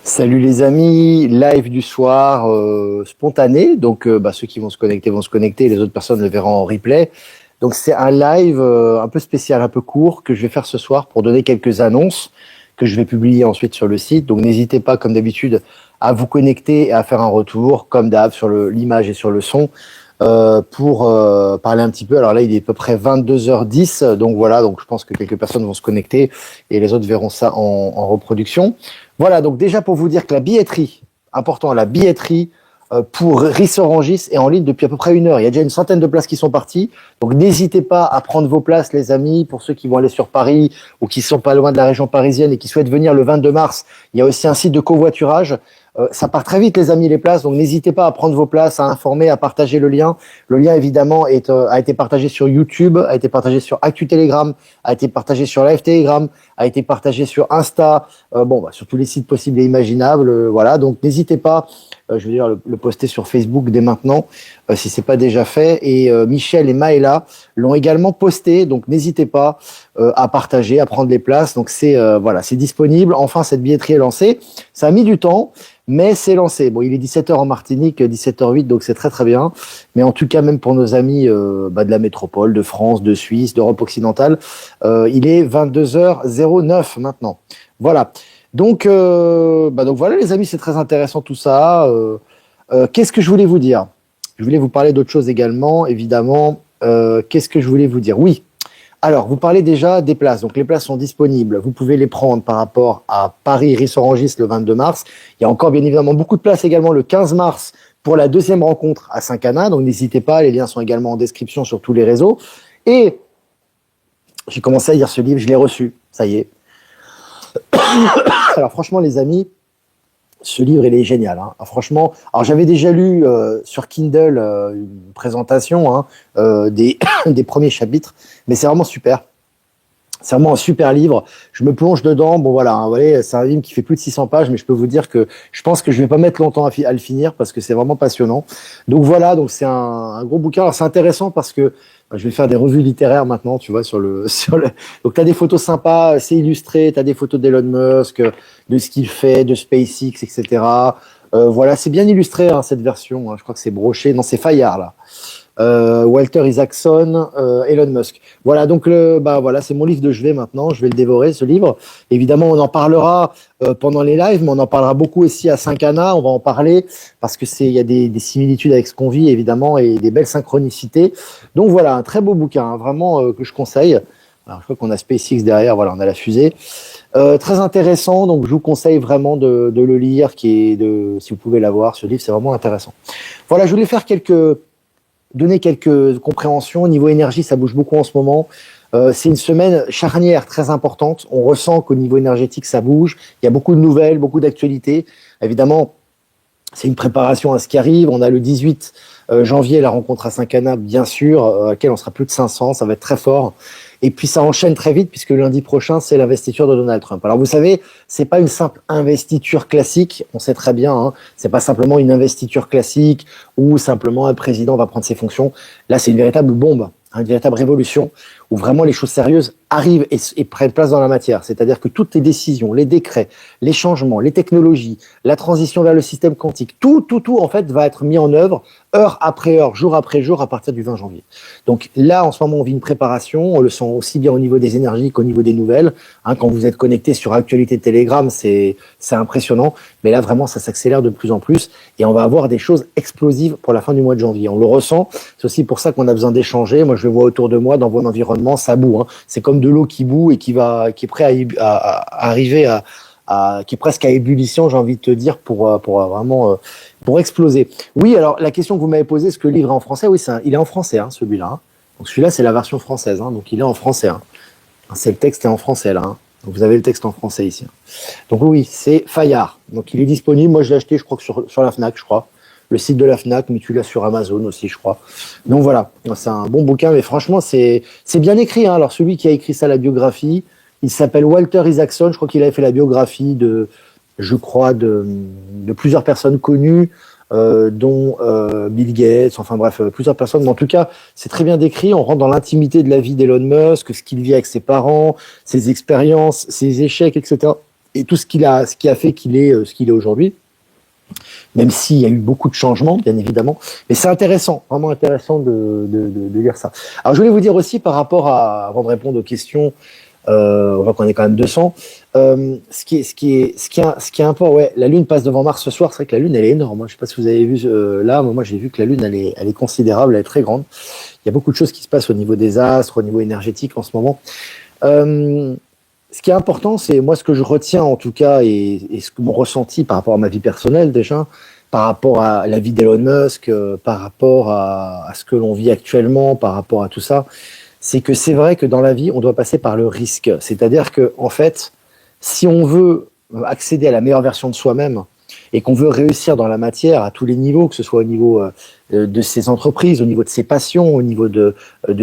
Salut les amis, live du soir, spontané. Donc, ceux qui vont se connecter, les autres personnes le verront en replay. Donc, c'est un live un peu spécial, un peu court que je vais faire ce soir pour donner quelques annonces que je vais publier ensuite sur le site. Donc, n'hésitez pas, comme d'habitude, à vous connecter et à faire un retour, comme d'hab, sur l'image et sur le son, pour parler un petit peu. Alors là, il est à peu près 22h10. Donc voilà, donc je pense que quelques personnes vont se connecter et les autres verront ça en reproduction. Voilà, donc déjà pour vous dire que la billetterie, important, la billetterie pour Rissorangis est en ligne depuis à peu près 1 heure. Il y a déjà une centaine de places qui sont parties. Donc n'hésitez pas à prendre vos places, les amis, pour ceux qui vont aller sur Paris ou qui sont pas loin de la région parisienne et qui souhaitent venir le 22 mars. Il y a aussi un site de covoiturage. Ça part très vite, les amis, les places. Donc n'hésitez pas à prendre vos places, à informer, à partager le lien. Le lien, évidemment, a été partagé sur YouTube, a été partagé sur Actu Telegram, a été partagé sur Live Telegram, a été partagé sur Insta, sur tous les sites possibles et imaginables. Voilà, donc n'hésitez pas. Je veux dire le poster sur Facebook dès maintenant, si c'est pas déjà fait. Et Michel et Maëla l'ont également posté, donc n'hésitez pas à partager, à prendre les places. Donc c'est disponible. Enfin, cette billetterie est lancée. Ça a mis du temps, mais c'est lancé. Bon, il est 17h en Martinique, 17h08, donc c'est très très bien. Mais en tout cas, même pour nos amis de la métropole, de France, de Suisse, d'Europe occidentale, il est 22h09 maintenant. Voilà. Donc voilà les amis, c'est très intéressant tout ça. Qu'est-ce que je voulais vous dire? Je voulais vous parler d'autre chose également, évidemment. Qu'est-ce que je voulais vous dire? Oui. Alors, vous parlez déjà des places. Donc, les places sont disponibles. Vous pouvez les prendre par rapport à Paris-Rissorangis le 22 mars. Il y a encore, bien évidemment, beaucoup de places également le 15 mars pour la deuxième rencontre à Saint-Cana. Donc, n'hésitez pas. Les liens sont également en description sur tous les réseaux. Et j'ai commencé à lire ce livre. Je l'ai reçu. Ça y est. Alors, franchement, les amis, ce livre, il est génial. Hein. Alors, franchement, j'avais déjà lu sur Kindle une présentation des premiers chapitres, mais c'est vraiment super. C'est vraiment un super livre. Je me plonge dedans. Bon, voilà, vous voyez, c'est un livre qui fait plus de 600 pages, mais je peux vous dire que je pense que je vais pas mettre longtemps à le finir parce que c'est vraiment passionnant. Donc voilà, donc c'est un gros bouquin. Alors, c'est intéressant parce que je vais faire des revues littéraires maintenant, tu vois, Donc, tu as des photos sympas, c'est illustré, tu as des photos d'Elon Musk, de ce qu'il fait, de SpaceX, etc. Voilà, c'est bien illustré, hein, cette version. Hein. Je crois que c'est broché. Non, c'est Fayard, là. Walter Isaacson, Elon Musk. Voilà, donc c'est mon livre de chevet maintenant. Je vais le dévorer, ce livre. Évidemment, on en parlera pendant les lives, mais on en parlera beaucoup aussi à Saint-Cana. On va en parler parce que il y a des similitudes avec ce qu'on vit, évidemment, et des belles synchronicités. Donc voilà, un très beau bouquin, hein, vraiment que je conseille. Alors, je crois qu'on a SpaceX derrière. Voilà, on a la fusée. Très intéressant, donc je vous conseille vraiment de le lire, si vous pouvez l'avoir. Ce livre, c'est vraiment intéressant. Voilà, je voulais donner quelques compréhensions. Au niveau énergie, ça bouge beaucoup en ce moment. C'est une semaine charnière très importante. On ressent qu'au niveau énergétique, ça bouge. Il y a beaucoup de nouvelles, beaucoup d'actualités. Évidemment, c'est une préparation à ce qui arrive. On a le 18 janvier, la rencontre à Saint-Cana, bien sûr, à laquelle on sera plus de 500. Ça va être très fort. Et puis ça enchaîne très vite puisque lundi prochain, c'est l'investiture de Donald Trump. Alors vous savez, c'est pas une simple investiture classique, on sait très bien, hein, c'est pas simplement une investiture classique où simplement un président va prendre ses fonctions. Là, c'est une véritable bombe, hein, une véritable révolution où vraiment les choses sérieuses arrivent et prennent place dans la matière. C'est-à-dire que toutes les décisions, les décrets, les changements, les technologies, la transition vers le système quantique, tout en fait va être mis en œuvre heure après heure, jour après jour à partir du 20 janvier. Donc là, en ce moment, on vit une préparation, on le sent aussi bien au niveau des énergies qu'au niveau des nouvelles. Hein, quand vous êtes connecté sur Actualité Telegram, c'est impressionnant. Mais là, vraiment, ça s'accélère de plus en plus et on va avoir des choses explosives pour la fin du mois de janvier. On le ressent. C'est aussi pour ça qu'on a besoin d'échanger. Moi, je le vois autour de moi, dans mon environnement, ça bout. Hein. C'est comme de l'eau qui bout et qui est prêt à arriver qui est presque à ébullition, j'ai envie de te dire, pour vraiment pour exploser. Oui, alors la question que vous m'avez posée, est-ce que le livre est en français? Oui, il est en français, hein, celui-là. Hein. Donc celui-là, c'est la version française, hein, donc il est en français. Hein. C'est le texte est en français là. Hein. Donc vous avez le texte en français ici. Hein. Donc oui, c'est Fayard. Donc il est disponible. Moi, je l'ai acheté, je crois que sur la Fnac, je crois. Le site de la Fnac, mais tu l'as sur Amazon aussi, je crois. Donc voilà, c'est un bon bouquin, mais franchement, c'est bien écrit. Hein. Alors celui qui a écrit ça, la biographie, il s'appelle Walter Isaacson. Je crois qu'il avait fait la biographie de plusieurs personnes connues, dont Bill Gates, enfin bref, plusieurs personnes. Mais en tout cas, c'est très bien décrit. On rentre dans l'intimité de la vie d'Elon Musk, ce qu'il vit avec ses parents, ses expériences, ses échecs, etc. et tout ce qui a fait qu'il est ce qu'il est aujourd'hui. Même s'il y a eu beaucoup de changements, bien évidemment. Mais c'est intéressant, vraiment intéressant de lire ça. Alors, je voulais vous dire aussi par rapport avant de répondre aux questions, on voit qu'on est quand même 200. Ce qui est important, ouais, la Lune passe devant Mars ce soir. C'est vrai que la Lune, elle est énorme. Je sais pas si vous avez vu là, mais moi j'ai vu que la Lune, elle est considérable, elle est très grande. Il y a beaucoup de choses qui se passent au niveau des astres, au niveau énergétique en ce moment. Ce qui est important, c'est moi ce que je retiens en tout cas et ce que mon ressenti par rapport à ma vie personnelle déjà, par rapport à la vie d'Elon Musk, par rapport à ce que l'on vit actuellement, par rapport à tout ça, c'est que c'est vrai que dans la vie, on doit passer par le risque. C'est-à-dire que en fait, si on veut accéder à la meilleure version de soi-même et qu'on veut réussir dans la matière à tous les niveaux, que ce soit au niveau de ses entreprises, au niveau de ses passions, au niveau de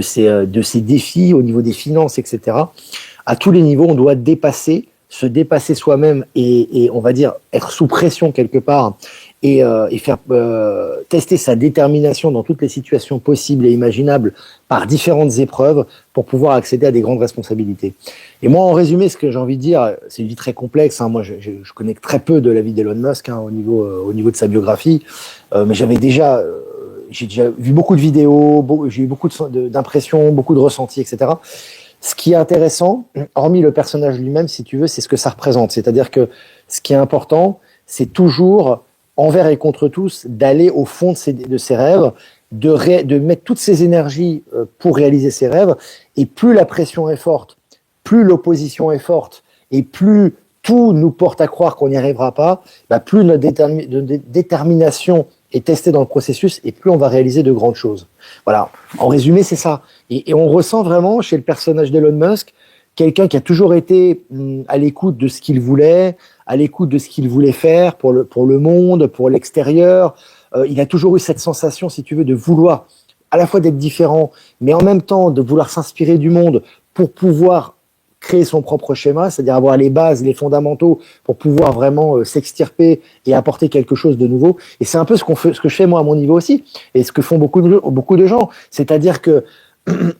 ses défis, au niveau des finances, etc., à tous les niveaux, on doit se dépasser soi-même et on va dire être sous pression quelque part et faire tester sa détermination dans toutes les situations possibles et imaginables par différentes épreuves pour pouvoir accéder à des grandes responsabilités. Et moi, en résumé, ce que j'ai envie de dire, c'est une vie très complexe. Hein. Moi, je connais très peu de la vie d'Elon Musk au niveau de sa biographie, mais j'ai déjà vu beaucoup de vidéos, j'ai eu beaucoup d'impressions, beaucoup de ressentis, etc. Ce qui est intéressant, hormis le personnage lui-même, si tu veux, c'est ce que ça représente. C'est-à-dire que ce qui est important, c'est toujours, envers et contre tous, d'aller au fond de ses rêves, de mettre toutes ses énergies pour réaliser ses rêves. Et plus la pression est forte, plus l'opposition est forte, et plus tout nous porte à croire qu'on n'y arrivera pas, plus notre détermination est testée dans le processus, et plus on va réaliser de grandes choses. Voilà. En résumé, c'est ça. Et on ressent vraiment chez le personnage d'Elon Musk quelqu'un qui a toujours été à l'écoute de ce qu'il voulait, à l'écoute de ce qu'il voulait faire pour le monde, pour l'extérieur. Il a toujours eu cette sensation, si tu veux, de vouloir à la fois d'être différent, mais en même temps de vouloir s'inspirer du monde pour pouvoir créer son propre schéma, c'est-à-dire avoir les bases, les fondamentaux pour pouvoir vraiment s'extirper et apporter quelque chose de nouveau. Et c'est un peu ce que je fais moi à mon niveau aussi, et ce que font beaucoup de gens. C'est-à-dire que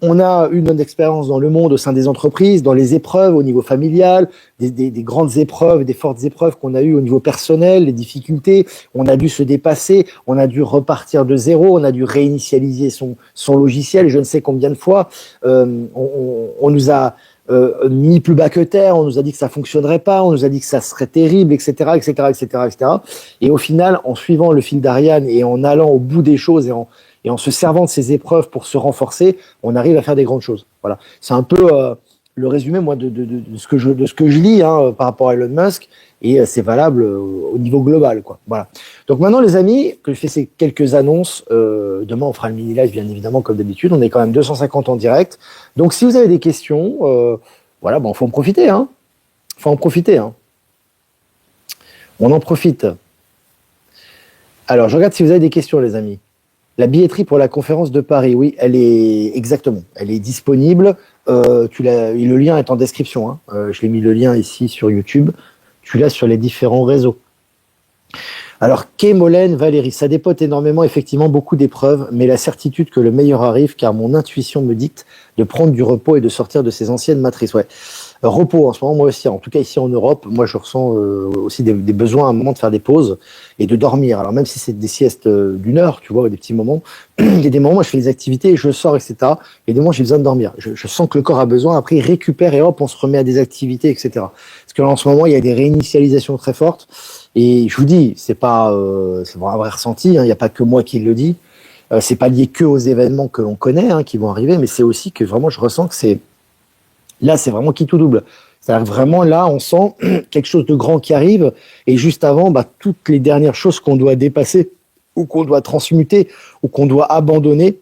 on a eu notre expérience dans le monde au sein des entreprises, dans les épreuves au niveau familial, des grandes épreuves, des fortes épreuves qu'on a eues au niveau personnel, les difficultés, on a dû se dépasser, on a dû repartir de zéro, on a dû réinitialiser son logiciel, je ne sais combien de fois, on nous a mis plus bas que terre, on nous a dit que ça fonctionnerait pas, on nous a dit que ça serait terrible, etc., etc., etc., etc. Et au final, en suivant le fil d'Ariane et en allant au bout des choses et en se servant de ces épreuves pour se renforcer, on arrive à faire des grandes choses. Voilà, c'est un peu le résumé moi de ce que je lis par rapport à Elon Musk, et c'est valable au niveau global, quoi. Voilà. Donc maintenant, les amis, que je fais ces quelques annonces. Demain, on fera le mini live, bien évidemment, comme d'habitude. On est quand même 250 en direct. Donc, si vous avez des questions, voilà, bon, faut en profiter, hein. Faut en profiter, hein. On en profite. Alors, je regarde si vous avez des questions, les amis. La billetterie pour la conférence de Paris, oui, elle est exactement, elle est disponible. Le lien est en description. Hein. Je l'ai mis le lien ici sur YouTube. Tu l'as sur les différents réseaux. Alors, Molène, Valérie, ça dépote énormément, effectivement, beaucoup d'épreuves, mais la certitude que le meilleur arrive, car mon intuition me dicte de prendre du repos et de sortir de ces anciennes matrices. Ouais. Repos, en ce moment, moi aussi, en tout cas ici en Europe, moi je ressens aussi des besoins à un moment de faire des pauses et de dormir. Alors même si c'est des siestes d'une heure, tu vois, des petits moments, il y a des moments où je fais des activités, je sors, etc. Il y a des moments où j'ai besoin de dormir. Je sens que le corps a besoin, après il récupère et hop, on se remet à des activités, etc. Parce que là, en ce moment, il y a des réinitialisations très fortes. Et je vous dis, c'est un vrai ressenti, hein, il n'y a pas que moi qui le dis. C'est pas lié que aux événements que l'on connaît, hein, qui vont arriver, mais c'est aussi que vraiment je ressens que là, c'est vraiment qui tout double. C'est-à-dire que vraiment là, on sent quelque chose de grand qui arrive, et juste avant, toutes les dernières choses qu'on doit dépasser, ou qu'on doit transmuter, ou qu'on doit abandonner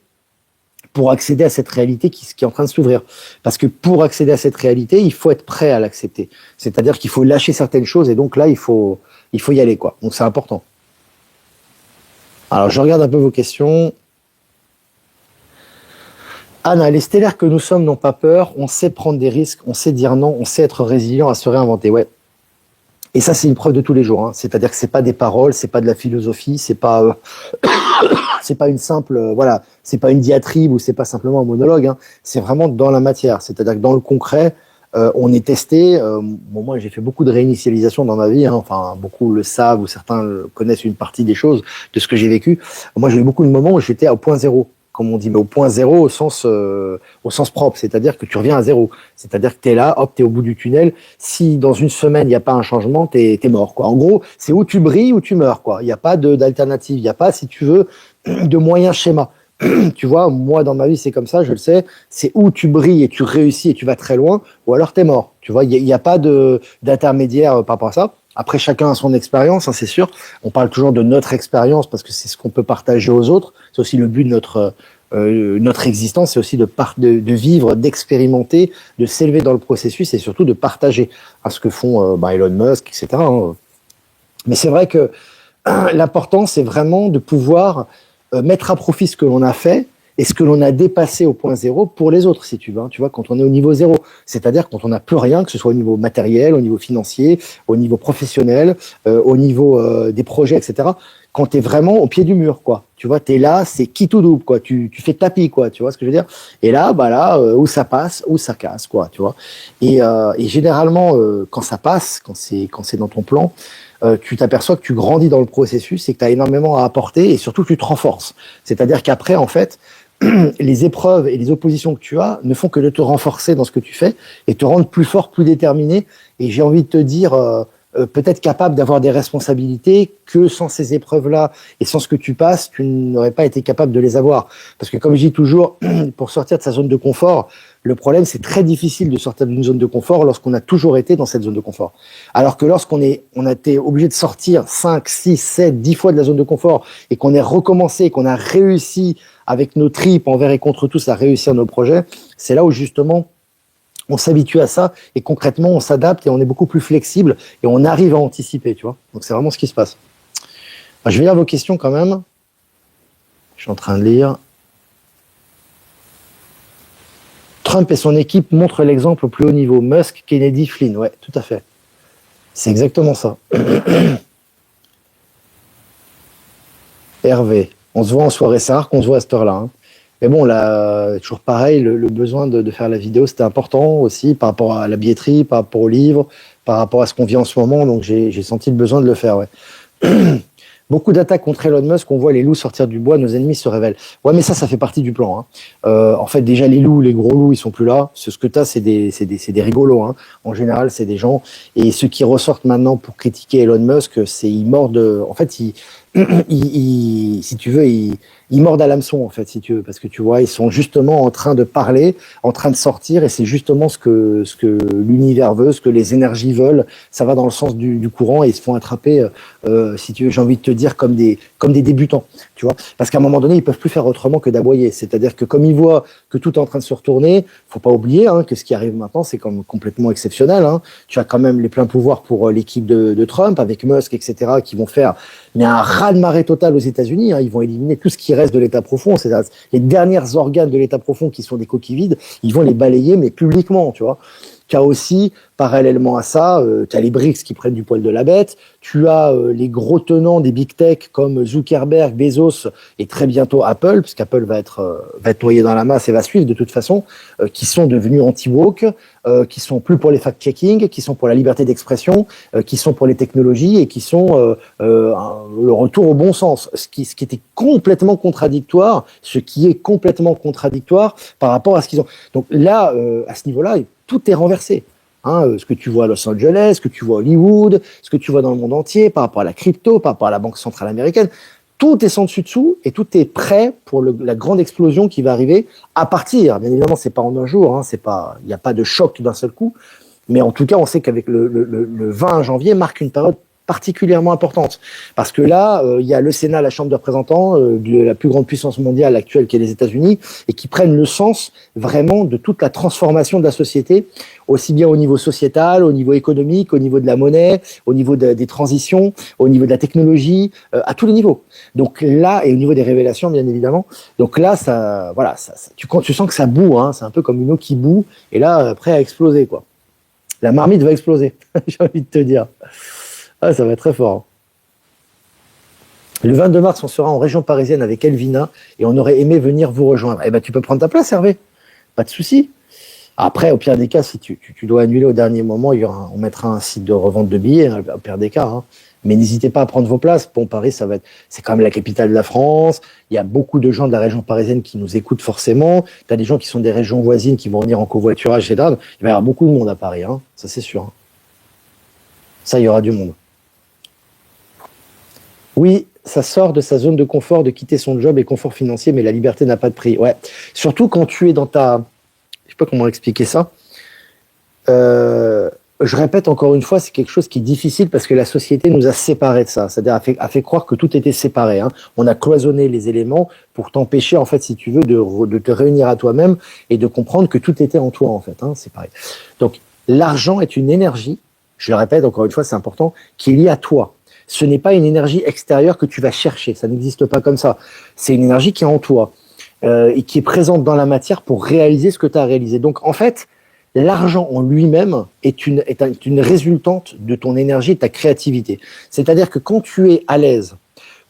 pour accéder à cette réalité qui est en train de s'ouvrir. Parce que pour accéder à cette réalité, il faut être prêt à l'accepter. C'est-à-dire qu'il faut lâcher certaines choses, et donc là, il faut y aller, quoi. Donc c'est important. Alors, je regarde un peu vos questions. Anna, les stellaires que nous sommes n'ont pas peur, on sait prendre des risques, on sait dire non, on sait être résilient à se réinventer. Ouais. Et ça, c'est une preuve de tous les jours. Hein. C'est-à-dire que c'est pas des paroles, c'est pas de la philosophie, c'est pas une simple, c'est pas une diatribe ou c'est pas simplement un monologue. Hein. C'est vraiment dans la matière. C'est-à-dire que dans le concret, On est testé. Bon, moi, j'ai fait beaucoup de réinitialisation dans ma vie. Hein, enfin, beaucoup le savent ou certains connaissent une partie des choses de ce que j'ai vécu. Moi, j'ai eu beaucoup de moments où j'étais au point zéro, comme on dit, mais au point zéro au sens propre, c'est-à-dire que tu reviens à zéro. C'est-à-dire que tu es là, hop, tu es au bout du tunnel. Si dans une semaine, il n'y a pas un changement, tu es mort. Quoi. En gros, c'est où tu brilles ou tu meurs. Quoi. Il n'y a pas d'alternative. Il n'y a pas, si tu veux, de moyen schéma. Tu vois, moi, dans ma vie, c'est comme ça, je le sais. C'est où tu brilles et tu réussis et tu vas très loin, ou alors tu es mort. Tu vois, il y a pas d'intermédiaire par rapport à ça. Après, chacun a son expérience, hein, c'est sûr. On parle toujours de notre expérience parce que c'est ce qu'on peut partager aux autres. C'est aussi le but de notre existence, c'est aussi de vivre, d'expérimenter, de s'élever dans le processus et surtout de partager à ce que font Elon Musk, etc. Hein. Mais c'est vrai que l'important, c'est vraiment de pouvoir mettre à profit ce que l'on a fait et ce que l'on a dépassé au point zéro pour les autres, si tu veux. Hein, tu vois, quand on est au niveau zéro, c'est-à-dire quand on n'a plus rien, que ce soit au niveau matériel, au niveau financier, au niveau professionnel, au niveau des projets, etc. Quand tu es vraiment au pied du mur, quoi. Tu vois, tu es là, c'est qui tout double, quoi. Tu fais tapis, quoi. Tu vois ce que je veux dire? Et là, où ça passe, où ça casse, quoi. Tu vois. Et généralement, quand ça passe, quand c'est dans ton plan, tu t'aperçois que tu grandis dans le processus et que tu as énormément à apporter et surtout que tu te renforces. C'est-à-dire qu'après, en fait, les épreuves et les oppositions que tu as ne font que de te renforcer dans ce que tu fais et te rendre plus fort, plus déterminé. Et j'ai envie de te dire, peut-être capable d'avoir des responsabilités que sans ces épreuves-là et sans ce que tu passes, tu n'aurais pas été capable de les avoir. Parce que comme je dis toujours, pour sortir de sa zone de confort, le problème, c'est très difficile de sortir d'une zone de confort lorsqu'on a toujours été dans cette zone de confort. Alors que on a été obligé de sortir 5, 6, 7, 10 fois de la zone de confort et qu'on est recommencé, qu'on a réussi avec nos tripes envers et contre tous à réussir nos projets, c'est là où justement on s'habitue à ça et concrètement on s'adapte et on est beaucoup plus flexible et on arrive à anticiper, tu vois. Donc c'est vraiment ce qui se passe. Je vais lire vos questions quand même. Je suis en train de lire. Trump et son équipe montrent l'exemple au plus haut niveau. Musk, Kennedy, Flynn. Ouais, tout à fait. C'est exactement ça. Hervé, on se voit en soirée, c'est rare qu'on se voit à cette heure-là. Hein. Mais bon, là, toujours pareil, le besoin de faire la vidéo, c'était important aussi par rapport à la billetterie, par rapport au livre, par rapport à ce qu'on vit en ce moment. Donc j'ai senti le besoin de le faire, ouais. Beaucoup d'attaques contre Elon Musk, on voit les loups sortir du bois, nos ennemis se révèlent. Ouais, mais ça fait partie du plan. Hein. En fait, déjà, les loups, les gros loups, ils sont plus là. Ce que tu as, c'est des rigolos. Hein. En général, c'est des gens. Et ceux qui ressortent maintenant pour critiquer Elon Musk, ils mordent. En fait, si tu veux, ils mordent à l'hameçon, en fait, si tu veux. Parce que tu vois, ils sont justement en train de parler, en train de sortir. Et c'est justement ce que l'univers veut, ce que les énergies veulent. Ça va dans le sens du courant et ils se font attraper, si tu veux, j'ai envie de te dire, comme des débutants. Tu vois, parce qu'à un moment donné, ils peuvent plus faire autrement que d'aboyer. C'est-à-dire que comme ils voient que tout est en train de se retourner, faut pas oublier que ce qui arrive maintenant, c'est comme complètement exceptionnel. Hein. Tu as quand même les pleins pouvoirs pour l'équipe de Trump, avec Musk, etc., qui vont faire un raz-de-marée total aux États-Unis. Hein. Ils vont éliminer tout ce qui reste de l'État profond. C'est les derniers organes de l'État profond qui sont des coquilles vides. Ils vont les balayer, mais publiquement, tu vois. Tu as aussi, parallèlement à ça, tu as les BRICS qui prennent du poil de la bête, tu as les gros tenants des big tech comme Zuckerberg, Bezos et très bientôt Apple, puisqu'Apple va être noyé dans la masse et va suivre de toute façon, qui sont devenus anti-woke, qui sont plus pour les fact-checking, qui sont pour la liberté d'expression, qui sont pour les technologies et qui sont le retour au bon sens, ce qui était complètement contradictoire, ce qui est complètement contradictoire par rapport à ce qu'ils ont. Donc là, à ce niveau-là, tout est renversé. Hein, ce que tu vois à Los Angeles, ce que tu vois à Hollywood, ce que tu vois dans le monde entier, par rapport à la crypto, par rapport à la Banque centrale américaine, tout est sans dessus dessous et tout est prêt pour la grande explosion qui va arriver à partir. Bien évidemment, c'est pas en un jour, hein, il n'y a pas de choc d'un seul coup, mais en tout cas, on sait qu'avec le 20 janvier marque une période particulièrement importante. Parce que là, il y a le Sénat, la Chambre des représentants, de la plus grande puissance mondiale actuelle qui est les États-Unis, et qui prennent le sens vraiment de toute la transformation de la société, aussi bien au niveau sociétal, au niveau économique, au niveau de la monnaie, au niveau des transitions, au niveau de la technologie, à tous les niveaux. Donc là, et au niveau des révélations, bien évidemment. Donc là, tu sens que ça bout, hein, c'est un peu comme une eau qui bout, et là, prêt à exploser, quoi. La marmite va exploser, j'ai envie de te dire. Ah, ça va être très fort. Le 22 mars, on sera en région parisienne avec Elvina et on aurait aimé venir vous rejoindre. Eh ben, tu peux prendre ta place, Hervé. Pas de souci. Après, au pire des cas, si tu dois annuler au dernier moment, on mettra un site de revente de billets, hein, au pire des cas. Hein. Mais n'hésitez pas à prendre vos places. Bon, Paris, c'est quand même la capitale de la France. Il y a beaucoup de gens de la région parisienne qui nous écoutent forcément. Tu as des gens qui sont des régions voisines qui vont venir en covoiturage, etc. Il va y avoir beaucoup de monde à Paris, hein. Ça c'est sûr. Hein. Ça, il y aura du monde. Oui, ça sort de sa zone de confort de quitter son job et confort financier, mais la liberté n'a pas de prix. Ouais. Surtout quand tu es dans ta... Je sais pas comment expliquer ça. Je répète encore une fois, c'est quelque chose qui est difficile parce que la société nous a séparés de ça. C'est-à-dire a fait croire que tout était séparé. Hein. On a cloisonné les éléments pour t'empêcher, en fait, si tu veux, de te réunir à toi-même et de comprendre que tout était en toi, en fait. Hein, c'est pareil. Donc, l'argent est une énergie, je le répète encore une fois, c'est important, qui est liée à toi. Ce n'est pas une énergie extérieure que tu vas chercher. Ça n'existe pas comme ça. C'est une énergie qui est en toi et qui est présente dans la matière pour réaliser ce que tu as réalisé. Donc, en fait, l'argent en lui-même est une résultante de ton énergie et de ta créativité. C'est-à-dire que quand tu es à l'aise,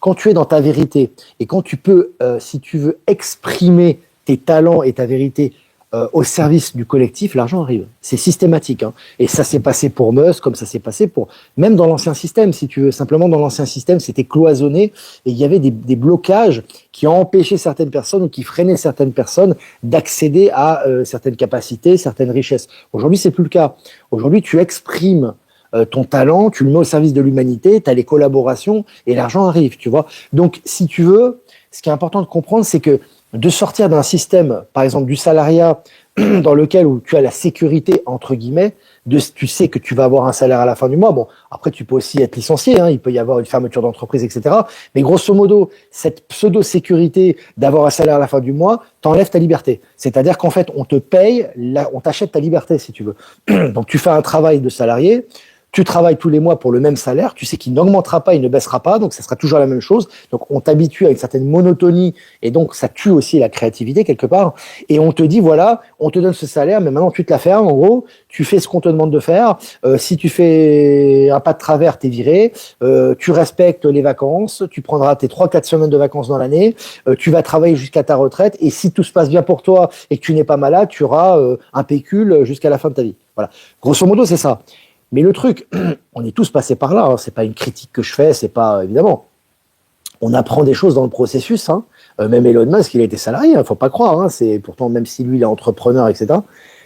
quand tu es dans ta vérité et quand tu peux, si tu veux, exprimer tes talents et ta vérité au service du collectif, l'argent arrive. C'est systématique. Hein. Et ça s'est passé pour Musk, comme ça s'est passé pour... Même dans l'ancien système, si tu veux. Simplement, dans l'ancien système, c'était cloisonné et il y avait des blocages qui ont empêché certaines personnes ou qui freinaient certaines personnes d'accéder à certaines capacités, certaines richesses. Aujourd'hui, c'est plus le cas. Aujourd'hui, tu exprimes ton talent, tu le mets au service de l'humanité, tu as les collaborations et l'argent arrive, tu vois. Donc, si tu veux, ce qui est important de comprendre, c'est que de sortir d'un système, par exemple du salariat, dans lequel où tu as la sécurité, entre guillemets, tu sais que tu vas avoir un salaire à la fin du mois. Bon, après, tu peux aussi être licencié, hein, il peut y avoir une fermeture d'entreprise, etc. Mais grosso modo, cette pseudo-sécurité d'avoir un salaire à la fin du mois t'enlève ta liberté. C'est-à-dire qu'en fait, on te paye, on t'achète ta liberté, si tu veux. Donc, tu fais un travail de salarié, tu travailles tous les mois pour le même salaire, tu sais qu'il n'augmentera pas, il ne baissera pas, donc ça sera toujours la même chose. Donc on t'habitue à une certaine monotonie et donc ça tue aussi la créativité quelque part. Et on te dit voilà, on te donne ce salaire, mais maintenant tu te la fermes en gros, tu fais ce qu'on te demande de faire. Si tu fais un pas de travers, t'es viré. Tu respectes les vacances, tu prendras tes 3-4 semaines de vacances dans l'année, tu vas travailler jusqu'à ta retraite et si tout se passe bien pour toi et que tu n'es pas malade, tu auras un pécule jusqu'à la fin de ta vie. Voilà. Grosso modo, c'est ça. Mais le truc, on est tous passés par là, hein, c'est pas une critique que je fais, c'est pas, évidemment. On apprend des choses dans le processus, hein. Même Elon Musk, il a été salarié, hein, faut pas croire, hein, c'est pourtant, même si lui, il est entrepreneur, etc.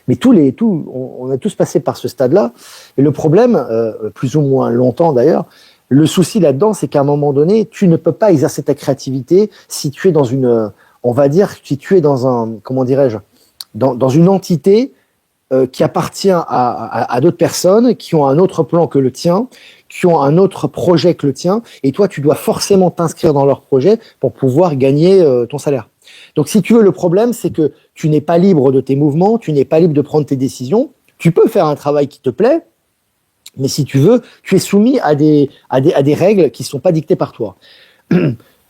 Mais on a tous passé par ce stade-là. Et le problème, plus ou moins longtemps d'ailleurs, le souci là-dedans, c'est qu'à un moment donné, tu ne peux pas exercer ta créativité si tu es dans on va dire, si tu es dans comment dirais-je, dans une entité qui appartient à d'autres personnes, qui ont un autre plan que le tien, qui ont un autre projet que le tien, et toi, tu dois forcément t'inscrire dans leur projet pour pouvoir gagner ton salaire. Donc, si tu veux, le problème, c'est que tu n'es pas libre de tes mouvements, tu n'es pas libre de prendre tes décisions, tu peux faire un travail qui te plaît, mais si tu veux, tu es soumis à des règles qui ne sont pas dictées par toi.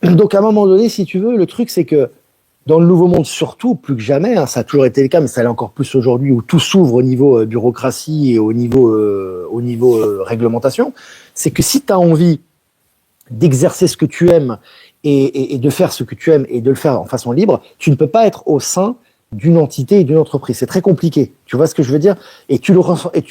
Donc, à un moment donné, si tu veux, le truc, c'est que dans le nouveau monde, surtout, plus que jamais, hein, ça a toujours été le cas, mais ça l'est encore plus aujourd'hui, où tout s'ouvre au niveau bureaucratie et au niveau réglementation, c'est que si tu as envie d'exercer ce que tu aimes et de faire ce que tu aimes et de le faire en façon libre, tu ne peux pas être au sein d'une entité et d'une entreprise. C'est très compliqué. Tu vois ce que je veux dire? Et tu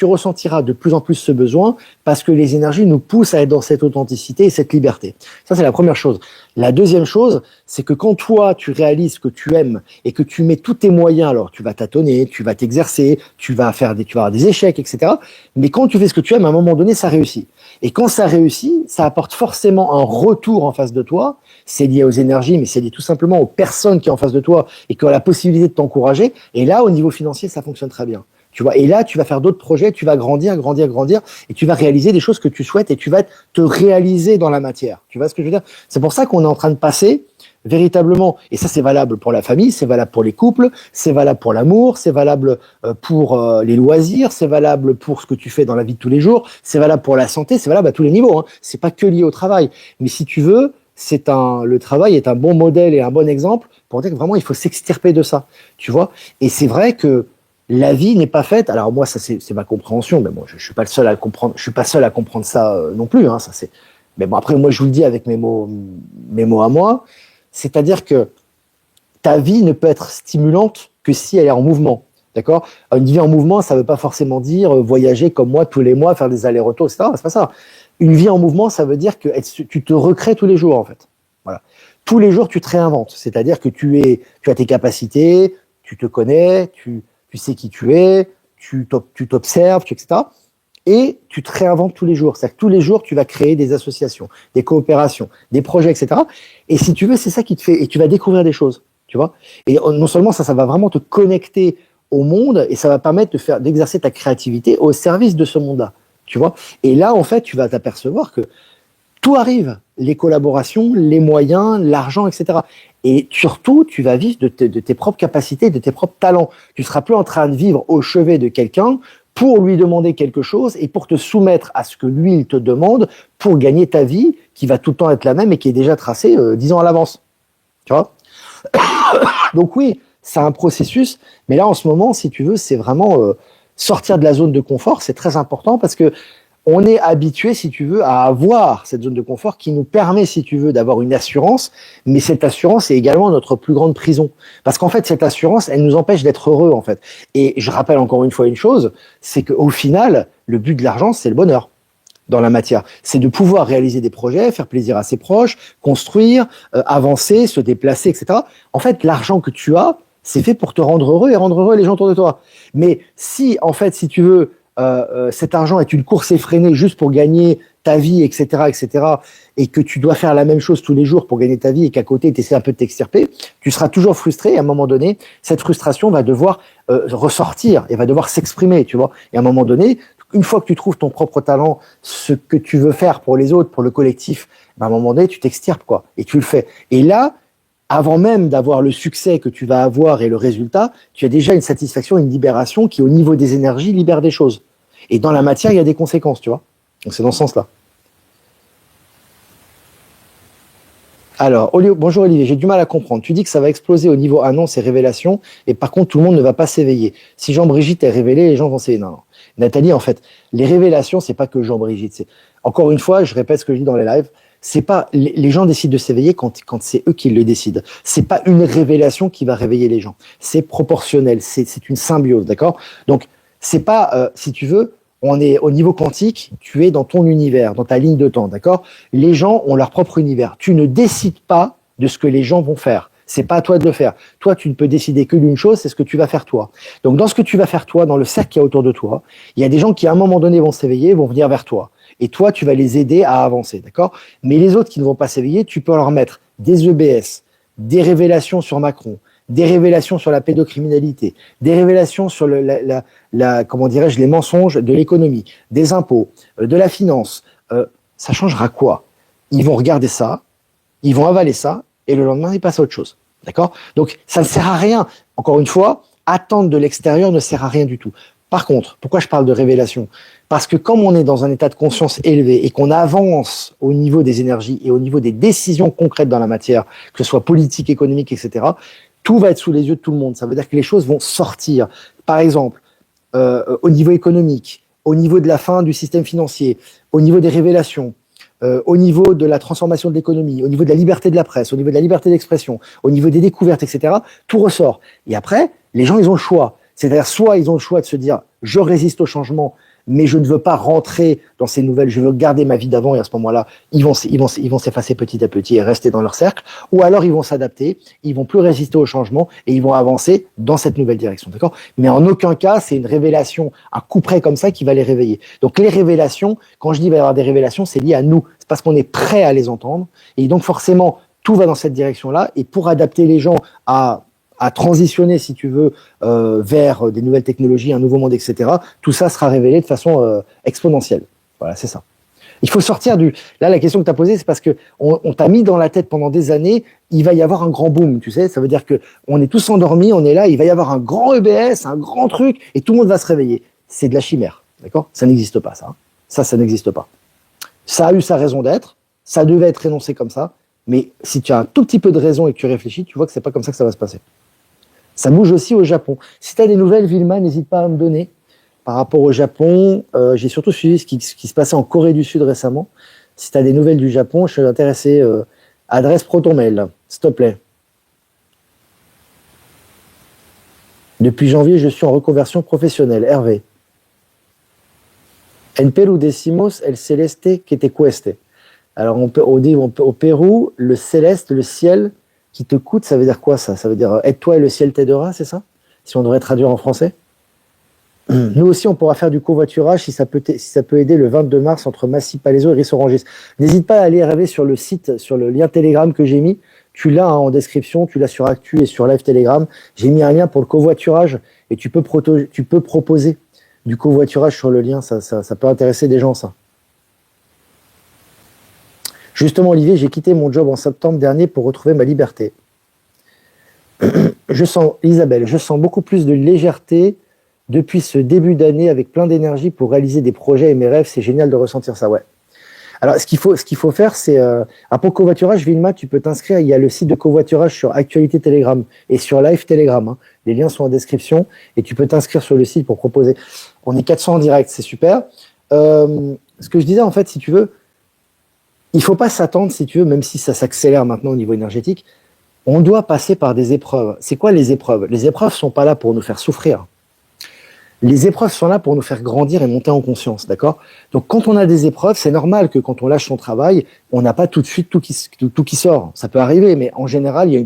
ressentiras de plus en plus ce besoin parce que les énergies nous poussent à être dans cette authenticité et cette liberté. Ça, c'est la première chose. La deuxième chose, c'est que quand toi, tu réalises ce que tu aimes et que tu mets tous tes moyens, alors tu vas tâtonner, tu vas t'exercer, tu vas avoir des échecs, etc. Mais quand tu fais ce que tu aimes, à un moment donné, ça réussit. Et quand ça réussit, ça apporte forcément un retour en face de toi. C'est lié aux énergies, mais c'est lié tout simplement aux personnes qui sont en face de toi et qui ont la possibilité de t'encourager. Et là, au niveau financier, ça fonctionne très bien. Tu vois, et là, tu vas faire d'autres projets, tu vas grandir, et tu vas réaliser des choses que tu souhaites et tu vas te réaliser dans la matière. Tu vois ce que je veux dire? C'est pour ça qu'on est en train de passer véritablement, et ça c'est valable pour la famille, c'est valable pour les couples, c'est valable pour l'amour, c'est valable pour les loisirs, c'est valable pour ce que tu fais dans la vie de tous les jours, c'est valable pour la santé, c'est valable à tous les niveaux, hein. C'est pas que lié au travail. Mais si tu veux, le travail est un bon modèle et un bon exemple pour dire que vraiment il faut s'extirper de ça, tu vois. Et c'est vrai que la vie n'est pas faite. Alors moi, ça c'est ma compréhension, mais moi je suis pas le seul à le comprendre. Je suis pas seul à comprendre ça non plus. Hein, ça c'est. Mais bon après moi je vous le dis avec mes mots à moi, c'est-à-dire que ta vie ne peut être stimulante que si elle est en mouvement. D'accord? Une vie en mouvement, ça ne veut pas forcément dire voyager comme moi tous les mois, faire des allers-retours, etc. C'est pas ça. Une vie en mouvement, ça veut dire que tu te recrées tous les jours, en fait. Voilà. Tous les jours, tu te réinventes. C'est-à-dire que tu as tes capacités, tu te connais, tu sais qui tu es, tu t'observes, etc. Et tu te réinventes tous les jours. C'est-à-dire que tous les jours, tu vas créer des associations, des coopérations, des projets, etc. Et si tu veux, c'est ça qui te fait, et tu vas découvrir des choses, tu vois. Et non seulement ça va vraiment te connecter au monde et ça va permettre d'exercer ta créativité au service de ce monde-là, tu vois. Et là, en fait, tu vas t'apercevoir que tout arrive, les collaborations, les moyens, l'argent, etc. Et surtout, tu vas vivre de tes propres capacités, de tes propres talents. Tu seras plus en train de vivre au chevet de quelqu'un pour lui demander quelque chose et pour te soumettre à ce que lui, il te demande pour gagner ta vie qui va tout le temps être la même et qui est déjà tracée 10 ans à l'avance. Tu vois? Donc oui, c'est un processus, mais là, en ce moment, si tu veux, c'est vraiment sortir de la zone de confort, c'est très important parce que on est habitué, si tu veux, à avoir cette zone de confort qui nous permet, si tu veux, d'avoir une assurance, mais cette assurance est également notre plus grande prison. Parce qu'en fait, cette assurance, elle nous empêche d'être heureux, en fait. Et je rappelle encore une fois une chose, c'est qu'au final, le but de l'argent, c'est le bonheur dans la matière. C'est de pouvoir réaliser des projets, faire plaisir à ses proches, construire, avancer, se déplacer, etc. En fait, l'argent que tu as, c'est fait pour te rendre heureux et rendre heureux les gens autour de toi. Mais si, en fait, si tu veux, cet argent est une course effrénée juste pour gagner ta vie, etc., etc., et que tu dois faire la même chose tous les jours pour gagner ta vie et qu'à côté, tu essaies un peu de t'extirper, tu seras toujours frustré et à un moment donné, cette frustration va devoir ressortir et va devoir s'exprimer, tu vois. Et à un moment donné, une fois que tu trouves ton propre talent, ce que tu veux faire pour les autres, pour le collectif, ben à un moment donné, tu t'extirpes, quoi, et tu le fais. Et là, avant même d'avoir le succès que tu vas avoir et le résultat, tu as déjà une satisfaction, une libération qui, au niveau des énergies, libère des choses. Et dans la matière, il y a des conséquences, tu vois. Donc c'est dans ce sens-là. Alors, bonjour Olivier, j'ai du mal à comprendre. Tu dis que ça va exploser au niveau annonce et révélation, et par contre, tout le monde ne va pas s'éveiller. Si Jean-Brigitte est révélé, les gens vont s'éveiller. Non, non. Nathalie, en fait, les révélations, c'est pas que Jean-Brigitte. Encore une fois, je répète ce que je dis dans les lives, c'est pas les gens décident de s'éveiller quand c'est eux qui le décident. C'est pas une révélation qui va réveiller les gens. C'est proportionnel, c'est une symbiose, d'accord? Donc c'est pas si tu veux, on est au niveau quantique, tu es dans ton univers, dans ta ligne de temps, d'accord? Les gens ont leur propre univers. Tu ne décides pas de ce que les gens vont faire. C'est pas à toi de le faire. Toi, tu ne peux décider que d'une chose, c'est ce que tu vas faire toi. Donc, dans ce que tu vas faire toi, dans le cercle qui est autour de toi, il y a des gens qui, à un moment donné, vont s'éveiller, vont venir vers toi. Et toi, tu vas les aider à avancer, d'accord? Mais les autres qui ne vont pas s'éveiller, tu peux leur mettre des EBS, des révélations sur Macron, des révélations sur la pédocriminalité, des révélations sur comment dirais-je, les mensonges de l'économie, des impôts, de la finance. Ça changera quoi? Ils vont regarder ça, ils vont avaler ça, et le lendemain, ils passent à autre chose. D'accord? Donc, ça ne sert à rien. Encore une fois, attendre de l'extérieur ne sert à rien du tout. Par contre, pourquoi je parle de révélation? Parce que comme on est dans un état de conscience élevé et qu'on avance au niveau des énergies et au niveau des décisions concrètes dans la matière, que ce soit politique, économique, etc., tout va être sous les yeux de tout le monde. Ça veut dire que les choses vont sortir. Par exemple, au niveau économique, au niveau de la fin du système financier, au niveau des révélations, au niveau de la transformation de l'économie, au niveau de la liberté de la presse, au niveau de la liberté d'expression, au niveau des découvertes, etc., tout ressort. Et après, les gens, ils ont le choix. C'est-à-dire, soit ils ont le choix de se dire, je résiste au changement, mais je ne veux pas rentrer dans ces nouvelles, je veux garder ma vie d'avant, et à ce moment-là, ils vont s'effacer petit à petit et rester dans leur cercle, ou alors ils vont s'adapter, ils vont plus résister au changement, et ils vont avancer dans cette nouvelle direction, d'accord? Mais en aucun cas, c'est une révélation, un coup près comme ça qui va les réveiller. Donc les révélations, quand je dis il va y avoir des révélations, c'est lié à nous, c'est parce qu'on est prêt à les entendre, et donc forcément, tout va dans cette direction-là, et pour adapter les gens à transitionner, si tu veux, vers des nouvelles technologies, un nouveau monde, etc., tout ça sera révélé de façon exponentielle. Voilà, c'est ça. Il faut sortir du... Là, la question que tu as posée, c'est parce que on t'a mis dans la tête pendant des années, il va y avoir un grand boom, tu sais, ça veut dire que on est tous endormis, on est là, il va y avoir un grand EBS, un grand truc, et tout le monde va se réveiller. C'est de la chimère, d'accord? Ça n'existe pas, ça. Ça n'existe pas. Ça a eu sa raison d'être, ça devait être énoncé comme ça, mais si tu as un tout petit peu de raison et que tu réfléchis, tu vois que c'est pas comme ça que ça va se passer. Ça bouge aussi au Japon. Si tu as des nouvelles, Vilma, n'hésite pas à me donner. Par rapport au Japon, j'ai surtout suivi ce qui se passait en Corée du Sud récemment. Si tu as des nouvelles du Japon, je suis intéressé. Adresse pro ton mail, s'il te plaît. Depuis janvier, je suis en reconversion professionnelle. Hervé. En Perú decimos el celeste que te cueste. Alors, on dit au Pérou, le céleste, le ciel qui te coûte, ça veut dire quoi ça? Ça veut dire aide-toi et le ciel t'aidera, c'est ça? Si on devrait traduire en français. Nous aussi, on pourra faire du covoiturage si ça peut aider le 22 mars entre Massy-Palaiseau et Ris-Orangis. N'hésite pas à aller rêver sur le site, sur le lien Telegram que j'ai mis. Tu l'as en description, tu l'as sur Actu et sur Live Telegram. J'ai mis un lien pour le covoiturage et tu peux proposer du covoiturage sur le lien. Ça peut intéresser des gens, ça. Justement, Olivier, j'ai quitté mon job en septembre dernier pour retrouver ma liberté. Isabelle, je sens beaucoup plus de légèreté depuis ce début d'année avec plein d'énergie pour réaliser des projets et mes rêves. C'est génial de ressentir ça, ouais. Alors, ce qu'il faut faire, c'est pour covoiturage, Vilma, tu peux t'inscrire. Il y a le site de covoiturage sur Actualité Telegram et sur Live Telegram. Hein. Les liens sont en description et tu peux t'inscrire sur le site pour proposer. On est 400 en direct, c'est super. Ce que je disais, en fait, si tu veux, il faut pas s'attendre, si tu veux, même si ça s'accélère maintenant au niveau énergétique, on doit passer par des épreuves. C'est quoi les épreuves? Les épreuves sont pas là pour nous faire souffrir. Les épreuves sont là pour nous faire grandir et monter en conscience, d'accord? Donc, quand on a des épreuves, c'est normal que quand on lâche son travail, on n'a pas tout de suite tout qui sort. Ça peut arriver, mais en général, il y a une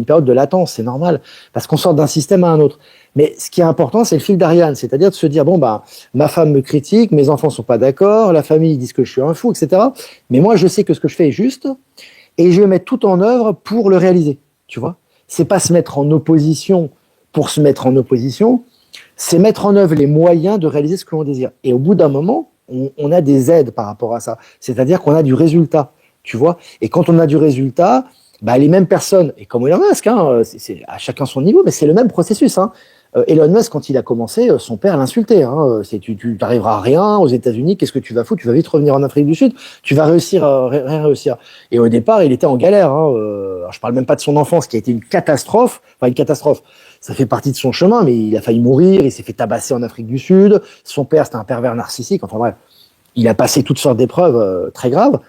période de latence, c'est normal, parce qu'on sort d'un système à un autre. Mais ce qui est important, c'est le fil d'Ariane, c'est-à-dire de se dire, bon, bah, ma femme me critique, mes enfants sont pas d'accord, la famille, ils disent que je suis un fou, etc. Mais moi, je sais que ce que je fais est juste, et je vais mettre tout en œuvre pour le réaliser, tu vois? C'est pas se mettre en opposition pour se mettre en opposition, c'est mettre en œuvre les moyens de réaliser ce que l'on désire. Et au bout d'un moment, on a des aides par rapport à ça. C'est-à-dire qu'on a du résultat, tu vois. Et quand on a du résultat, bah, les mêmes personnes, et comme Elon Musk, hein, c'est à chacun son niveau, mais c'est le même processus. Hein. Elon Musk, quand il a commencé, son père l'insultait. Hein. Tu n'arriveras à rien aux États-Unis, qu'est-ce que tu vas foutre? Tu vas vite revenir en Afrique du Sud, tu vas rien réussir. Et au départ, il était en galère. Hein. Alors, je parle même pas de son enfance, qui a été une catastrophe. Enfin, une catastrophe. Ça fait partie de son chemin, mais il a failli mourir, il s'est fait tabasser en Afrique du Sud. Son père, c'était un pervers narcissique. Enfin bref, il a passé toutes sortes d'épreuves très graves.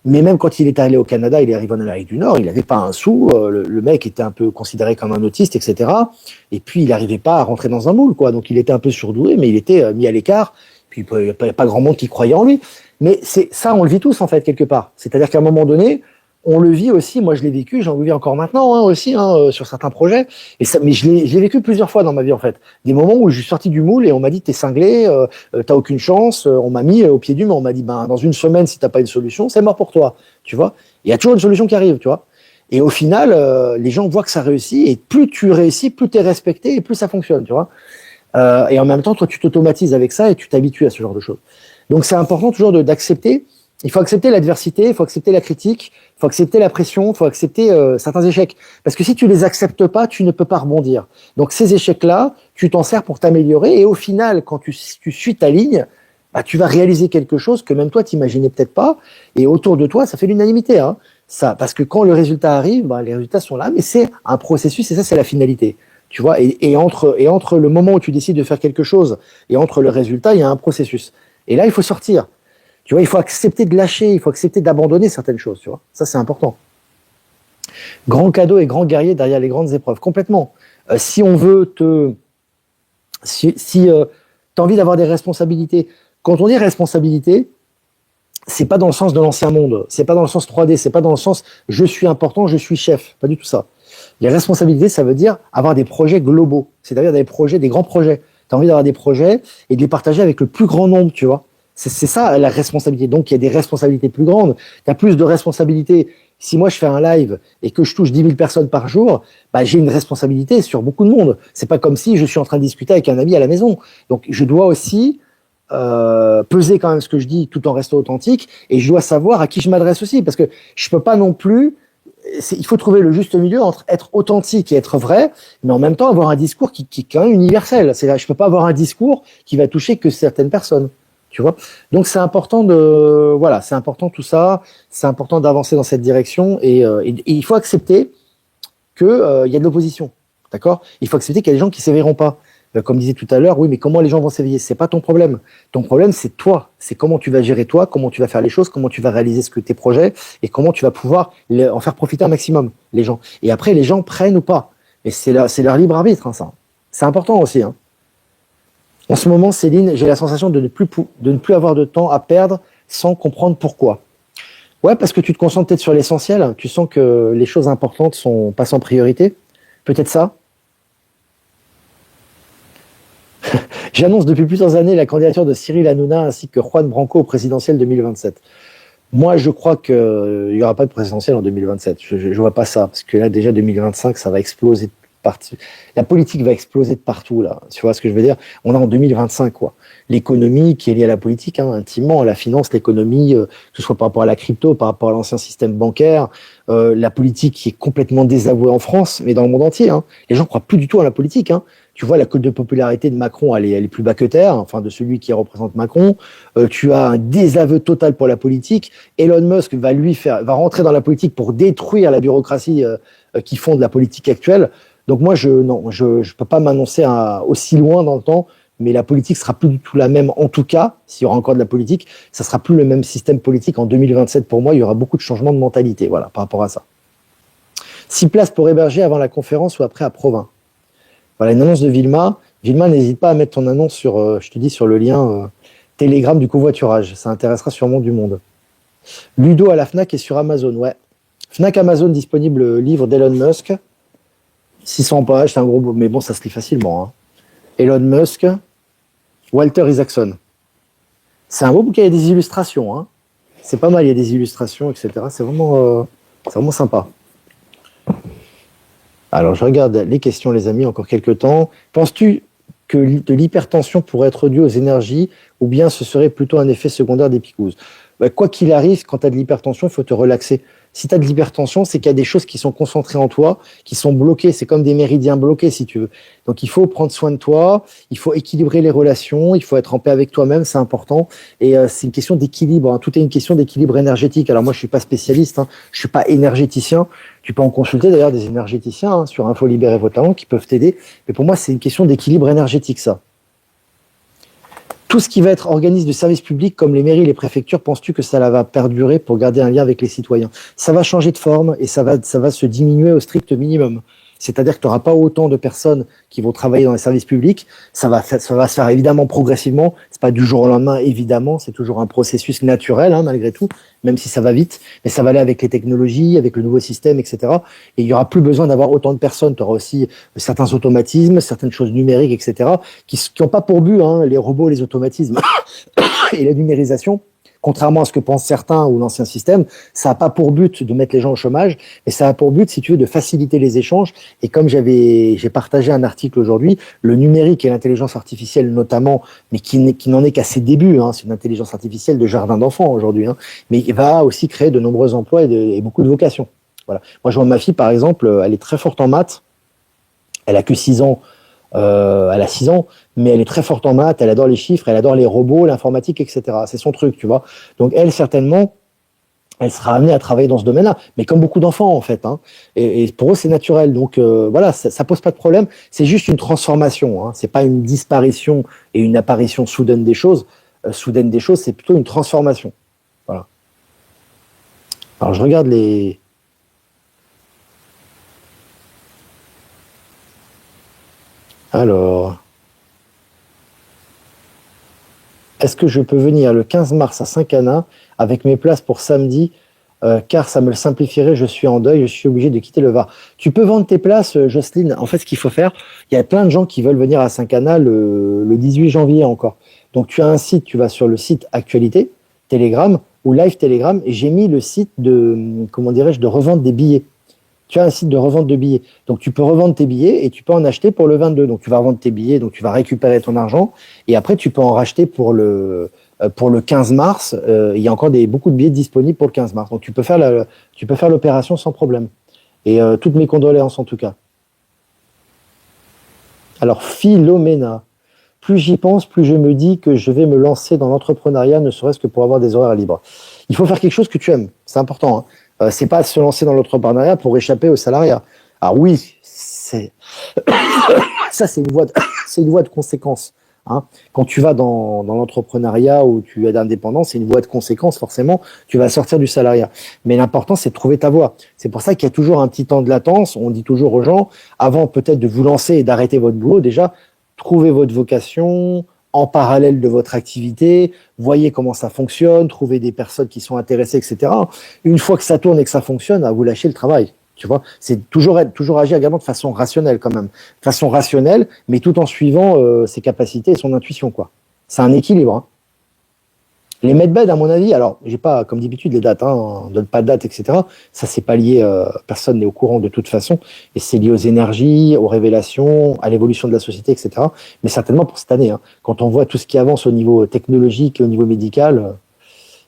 Mais même quand il est allé au Canada, il est arrivé en Amérique du Nord, il n'avait pas un sou. Le mec était un peu considéré comme un autiste, etc. Et puis, il n'arrivait pas à rentrer dans un moule, quoi. Donc, il était un peu surdoué, mais il était mis à l'écart. Puis, il n'y a pas grand monde qui croyait en lui. Mais c'est ça, on le vit tous, en fait, quelque part. C'est-à-dire qu'à un moment donné, on le vit aussi. Moi, je l'ai vécu, j'en vis encore maintenant, hein, aussi, hein, sur certains projets. Mais je l'ai vécu plusieurs fois dans ma vie, en fait. Des moments où je suis sorti du moule et on m'a dit, t'es cinglé, t'as aucune chance. On m'a mis au pied du mur, on m'a dit, ben, dans une semaine, si t'as pas une solution, c'est mort pour toi, tu vois. Il y a toujours une solution qui arrive, tu vois. Et au final, les gens voient que ça réussit, et plus tu réussis, plus t'es respecté et plus ça fonctionne, tu vois. Et en même temps, toi, tu t'automatises avec ça et tu t'habitues à ce genre de choses. Donc, c'est important toujours d'accepter. Il faut accepter l'adversité, il faut accepter la critique, il faut accepter la pression, il faut accepter certains échecs. Parce que si tu les acceptes pas, tu ne peux pas rebondir. Donc ces échecs-là, tu t'en sers pour t'améliorer. Et au final, quand tu suis ta ligne, bah, tu vas réaliser quelque chose que même toi, t'imaginais peut-être pas. Et autour de toi, ça fait l'unanimité. Hein, ça, parce que quand le résultat arrive, bah, les résultats sont là. Mais c'est un processus et ça, c'est la finalité. Tu vois, et entre le moment où tu décides de faire quelque chose et entre le résultat, il y a un processus. Et là, il faut sortir. Tu vois, il faut accepter de lâcher, il faut accepter d'abandonner certaines choses, tu vois. Ça, c'est important. Grand cadeau et grand guerrier derrière les grandes épreuves. Complètement. Si on veut si t'as envie d'avoir des responsabilités, quand on dit responsabilité, c'est pas dans le sens de l'ancien monde, c'est pas dans le sens 3D, c'est pas dans le sens je suis important, je suis chef, pas du tout ça. Les responsabilités, ça veut dire avoir des projets globaux, c'est-à-dire des grands projets. T'as envie d'avoir des projets et de les partager avec le plus grand nombre, tu vois. C'est ça la responsabilité. Donc il y a des responsabilités plus grandes. Tu as plus de responsabilités. Si moi je fais un live et que je touche 10 000 personnes par jour, bah, j'ai une responsabilité sur beaucoup de monde. C'est pas comme si je suis en train de discuter avec un ami à la maison. Donc je dois aussi peser quand même ce que je dis tout en restant authentique et je dois savoir à qui je m'adresse aussi parce que je peux pas non plus. Il faut trouver le juste milieu entre être authentique et être vrai, mais en même temps avoir un discours qui est quand même universel. C'est là, je peux pas avoir un discours qui va toucher que certaines personnes. Tu vois, donc c'est important c'est important tout ça, c'est important d'avancer dans cette direction et il faut accepter que y a de l'opposition, d'accord? Il faut accepter qu'il y a des gens qui s'éveilleront pas. Comme disait tout à l'heure, oui, mais comment les gens vont s'éveiller? C'est pas ton problème. Ton problème, c'est toi. C'est comment tu vas gérer toi, comment tu vas faire les choses, comment tu vas réaliser tes projets et comment tu vas pouvoir en faire profiter un maximum les gens. Et après, les gens prennent ou pas. Et c'est leur libre arbitre, hein, ça. C'est important aussi, hein. En ce moment, Céline, j'ai la sensation de ne plus avoir de temps à perdre sans comprendre pourquoi. Ouais, parce que tu te concentres peut-être sur l'essentiel. Tu sens que les choses importantes passent en priorité. Peut-être ça. J'annonce depuis plusieurs années la candidature de Cyril Hanouna ainsi que Juan Branco au présidentiel 2027. Moi, je crois qu'il n'y aura pas de présidentiel en 2027. Je ne vois pas ça. Parce que là, déjà, 2025, ça va exploser de partout. La politique va exploser de partout, là. Tu vois ce que je veux dire? On est en 2025, quoi. L'économie qui est liée à la politique, hein, intimement, la finance, l'économie, que ce soit par rapport à la crypto, par rapport à l'ancien système bancaire, la politique qui est complètement désavouée en France, mais dans le monde entier, hein. Les gens ne croient plus du tout à la politique, hein. Tu vois, la cote de popularité de Macron, elle est plus bas que terre, enfin, de celui qui représente Macron. Tu as un désaveu total pour la politique. Elon Musk va rentrer dans la politique pour détruire la bureaucratie qui fonde la politique actuelle. Donc moi, je peux pas m'annoncer aussi loin dans le temps, mais la politique sera plus du tout la même. En tout cas, s'il y aura encore de la politique, ça sera plus le même système politique en 2027 pour moi. Il y aura beaucoup de changements de mentalité, voilà, par rapport à ça. 6 places pour héberger avant la conférence ou après à Provins. Voilà, une annonce de Vilma. Vilma, n'hésite pas à mettre ton annonce sur, je te dis, sur le lien Telegram du covoiturage. Ça intéressera sûrement du monde. Ludo à la Fnac et sur Amazon, ouais. Fnac Amazon disponible, livre d'Elon Musk. 600 pages, c'est un gros, mais bon, ça se lit facilement, hein. Elon Musk, Walter Isaacson. C'est un beau bouquin, il y a des illustrations, hein. C'est pas mal, il y a des illustrations, etc. C'est vraiment sympa. Alors, je regarde les questions, les amis, encore quelques temps. Penses-tu que de l'hypertension pourrait être due aux énergies ou bien ce serait plutôt un effet secondaire des picouzes? Quoi qu'il arrive, quand tu as de l'hypertension, il faut te relaxer. Si tu as de l'hypertension, c'est qu'il y a des choses qui sont concentrées en toi, qui sont bloquées. C'est comme des méridiens bloqués, si tu veux. Donc, il faut prendre soin de toi, il faut équilibrer les relations, il faut être en paix avec toi-même, c'est important. Et c'est une question d'équilibre, hein. Tout est une question d'équilibre énergétique. Alors, moi, je suis pas spécialiste, hein. Je suis pas énergéticien. Tu peux en consulter d'ailleurs des énergéticiens, hein, sur Info Libérer vos talents qui peuvent t'aider. Mais pour moi, c'est une question d'équilibre énergétique, ça. Tout ce qui va être organisme de service public, comme les mairies, les préfectures, penses-tu que ça va perdurer pour garder un lien avec les citoyens? Ça va changer de forme et ça va se diminuer au strict minimum. C'est-à-dire que tu n'auras pas autant de personnes qui vont travailler dans les services publics. Ça va se faire évidemment progressivement. C'est pas du jour au lendemain, évidemment. C'est toujours un processus naturel, hein, malgré tout, même si ça va vite. Mais ça va aller avec les technologies, avec le nouveau système, etc. Et il y aura plus besoin d'avoir autant de personnes. Tu auras aussi certains automatismes, certaines choses numériques, etc. qui n'ont pas pour but, hein, les robots, les automatismes et la numérisation. Contrairement à ce que pensent certains ou l'ancien système, ça n'a pas pour but de mettre les gens au chômage, mais ça a pour but, si tu veux, de faciliter les échanges. Et comme j'ai partagé un article aujourd'hui, le numérique et l'intelligence artificielle notamment, mais qui n'en est qu'à ses débuts, hein, c'est une intelligence artificielle de jardin d'enfants aujourd'hui, hein, mais il va aussi créer de nombreux emplois et beaucoup de vocations. Voilà. Moi, je vois ma fille, par exemple, elle est très forte en maths, elle a que 6 ans. Elle a 6 ans, mais elle est très forte en maths, elle adore les chiffres, elle adore les robots, l'informatique, etc. C'est son truc, tu vois. Donc elle, certainement, elle sera amenée à travailler dans ce domaine-là, mais comme beaucoup d'enfants, en fait, hein. Et pour eux, c'est naturel. Donc voilà, ça pose pas de problème. C'est juste une transformation, hein. C'est pas une disparition et une apparition soudaine des choses. C'est plutôt une transformation. Voilà. Alors je regarde les... Alors, est-ce que je peux venir le 15 mars à Saint-Cana avec mes places pour samedi, car ça me le simplifierait, je suis en deuil, je suis obligé de quitter le Var. Tu peux vendre tes places, Jocelyne. En fait, ce qu'il faut faire, il y a plein de gens qui veulent venir à Saint-Cana le 18 janvier encore. Donc, tu as un site, tu vas sur le site Actualité, Telegram ou Live Telegram, et j'ai mis le site de, comment dirais-je, de revente des billets. Tu as un site de revente de billets. Donc, tu peux revendre tes billets et tu peux en acheter pour le 22. Donc, tu vas revendre tes billets, donc tu vas récupérer ton argent. Et après, tu peux en racheter pour le 15 mars. Il y a encore beaucoup de billets disponibles pour le 15 mars. Donc, tu peux faire l'opération sans problème. Et toutes mes condoléances, en tout cas. Alors, Philomena. Plus j'y pense, plus je me dis que je vais me lancer dans l'entrepreneuriat, ne serait-ce que pour avoir des horaires libres. Il faut faire quelque chose que tu aimes. C'est important, hein. C'est pas se lancer dans l'entrepreneuriat pour échapper au salariat. Ah oui, ça c'est une voie de conséquence. hein. Quand tu vas dans l'entrepreneuriat ou tu es d'indépendant, c'est une voie de conséquence, forcément, tu vas sortir du salariat. Mais l'important, c'est de trouver ta voie. C'est pour ça qu'il y a toujours un petit temps de latence. On dit toujours aux gens, avant peut-être de vous lancer et d'arrêter votre boulot, déjà, trouvez votre vocation en parallèle de votre activité, voyez comment ça fonctionne, trouvez des personnes qui sont intéressées, etc. Une fois que ça tourne et que ça fonctionne, vous lâchez le travail. Tu vois, c'est toujours agir également de façon rationnelle quand même, de façon rationnelle, mais tout en suivant ses capacités et son intuition, quoi. C'est un équilibre, hein. Les medbeds, à mon avis, alors j'ai pas, comme d'habitude, les dates, hein, on donne pas de date, etc. Ça, c'est pas lié, personne n'est au courant de toute façon, et c'est lié aux énergies, aux révélations, à l'évolution de la société, etc. Mais certainement pour cette année, hein, quand on voit tout ce qui avance au niveau technologique et au niveau médical,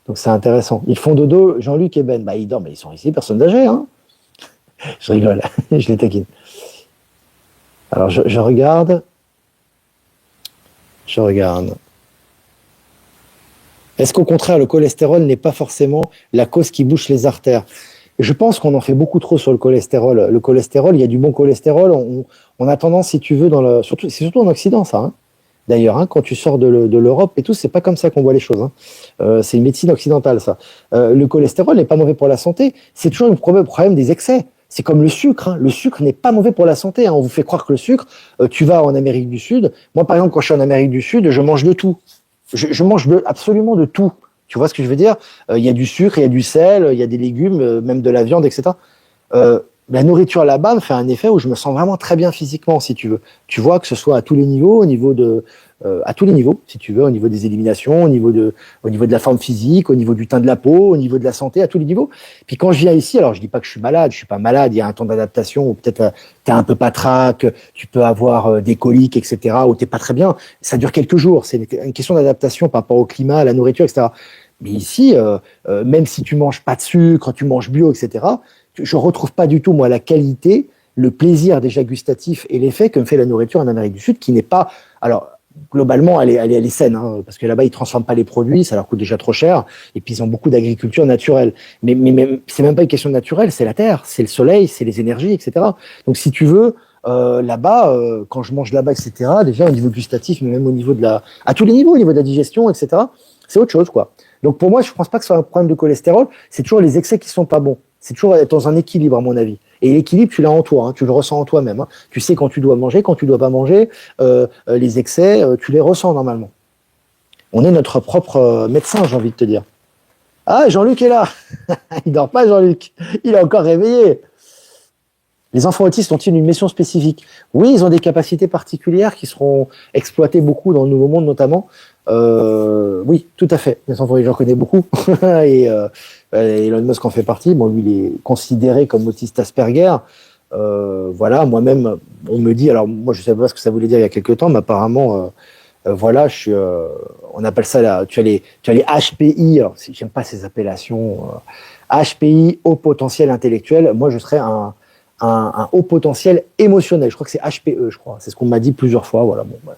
donc c'est intéressant. Ils font dodo, Jean-Luc et Ben, bah ils dorment, mais ils sont ici, personnes âgées, hein. Je rigole, je les taquine. Alors je regarde. Est-ce qu'au contraire, le cholestérol n'est pas forcément la cause qui bouche les artères? Je pense qu'on en fait beaucoup trop sur le cholestérol. Le cholestérol, il y a du bon cholestérol. On a tendance, si tu veux, c'est surtout en Occident, ça, hein. D'ailleurs, hein, quand tu sors de l'Europe et tout, c'est pas comme ça qu'on voit les choses, hein. C'est une médecine occidentale, ça. Le cholestérol n'est pas mauvais pour la santé. C'est toujours le problème des excès. C'est comme le sucre, hein. Le sucre n'est pas mauvais pour la santé, hein. On vous fait croire que le sucre, tu vas en Amérique du Sud. Moi, par exemple, quand je suis en Amérique du Sud, je mange de tout. Je mange absolument de tout. Tu vois ce que je veux dire? Il y a du sucre, il y a du sel, il y a des légumes, même de la viande, etc. La nourriture là-bas me fait un effet où je me sens vraiment très bien physiquement, si tu veux. Tu vois, que ce soit à tous les niveaux, à tous les niveaux, si tu veux, au niveau des éliminations, au niveau de la forme physique, au niveau du teint de la peau, au niveau de la santé, à tous les niveaux. Puis quand je viens ici, alors je dis pas que je suis malade, je suis pas malade, il y a un temps d'adaptation où peut-être t'es un peu patraque, tu peux avoir des coliques, etc., où t'es pas très bien. Ça dure quelques jours, c'est une question d'adaptation par rapport au climat, à la nourriture, etc. Mais ici, même si tu manges pas de sucre, tu manges bio, etc., je retrouve pas du tout, moi, la qualité, le plaisir déjà gustatif et l'effet que me fait la nourriture en Amérique du Sud, qui n'est pas... Alors, globalement, elle est saine, hein, parce que là-bas, ils transforment pas les produits, ça leur coûte déjà trop cher, et puis ils ont beaucoup d'agriculture naturelle. Mais c'est même pas une question naturelle, c'est la terre, c'est le soleil, c'est les énergies, etc. Donc, si tu veux, là-bas, quand je mange là-bas, etc., déjà au niveau gustatif, mais même au niveau à tous les niveaux, au niveau de la digestion, etc., c'est autre chose, quoi. Donc, pour moi, je pense pas que ce soit un problème de cholestérol, c'est toujours les excès qui sont pas bons. C'est toujours être dans un équilibre, à mon avis. Et l'équilibre, tu l'as en toi, hein, tu le ressens en toi-même, hein. Tu sais quand tu dois manger, quand tu dois pas manger, les excès, tu les ressens normalement. On est notre propre médecin, j'ai envie de te dire. Ah, Jean-Luc est là. Il dort pas, Jean-Luc. Il est encore réveillé. Les enfants autistes ont-ils une mission spécifique? Oui, ils ont des capacités particulières qui seront exploitées beaucoup dans le Nouveau Monde, notamment. Oui, tout à fait. Les enfants, j'en connais beaucoup. Et Elon Musk en fait partie. Bon, lui, il est considéré comme autiste Asperger. Voilà, moi-même, on me dit, alors moi, je ne savais pas ce que ça voulait dire il y a quelques temps, mais apparemment, voilà, on appelle ça là, tu as les HPI, alors j'aime pas ces appellations, HPI, haut potentiel intellectuel. Moi, je serais un haut potentiel émotionnel. Je crois que c'est HPE, je crois. C'est ce qu'on m'a dit plusieurs fois. Voilà. Bon, ouais.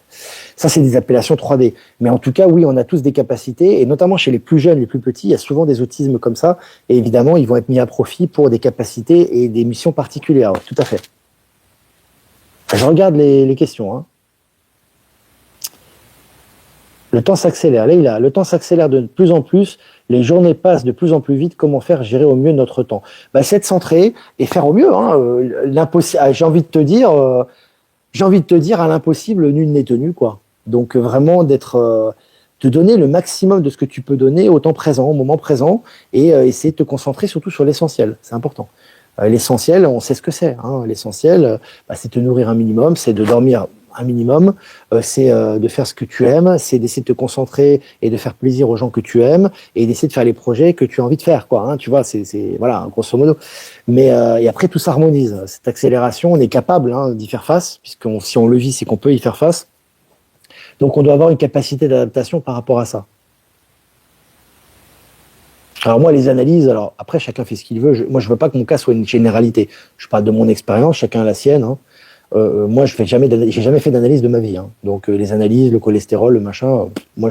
Ça, c'est des appellations 3D. Mais en tout cas, oui, on a tous des capacités, et notamment chez les plus jeunes, les plus petits, il y a souvent des autismes comme ça. Et évidemment, ils vont être mis à profit pour des capacités et des missions particulières. Tout à fait. Je regarde les questions, hein. Le temps s'accélère. Leïla, le temps s'accélère de plus en plus. Les journées passent de plus en plus vite. Comment faire gérer au mieux notre temps? C'est de centrer et faire au mieux, hein. J'ai envie de te dire, à l'impossible, nul n'est tenu, quoi. Donc vraiment te donner le maximum de ce que tu peux donner au temps présent, au moment présent, et essayer de te concentrer surtout sur l'essentiel. C'est important. L'essentiel, on sait ce que c'est, hein. L'essentiel, c'est te nourrir un minimum, c'est de dormir un minimum, c'est de faire ce que tu aimes, c'est d'essayer de te concentrer et de faire plaisir aux gens que tu aimes, et d'essayer de faire les projets que tu as envie de faire, quoi, hein, tu vois, voilà, grosso modo. Mais et après tout s'harmonise. Cette accélération, on est capable, hein, d'y faire face, si on le vit, c'est qu'on peut y faire face. Donc on doit avoir une capacité d'adaptation par rapport à ça. Alors moi, les analyses, alors après chacun fait ce qu'il veut. Moi, je veux pas que mon cas soit une généralité. Je parle de mon expérience, chacun a la sienne, hein. Moi, j'ai jamais fait d'analyse de ma vie, hein. Donc les analyses, le cholestérol, le machin, moi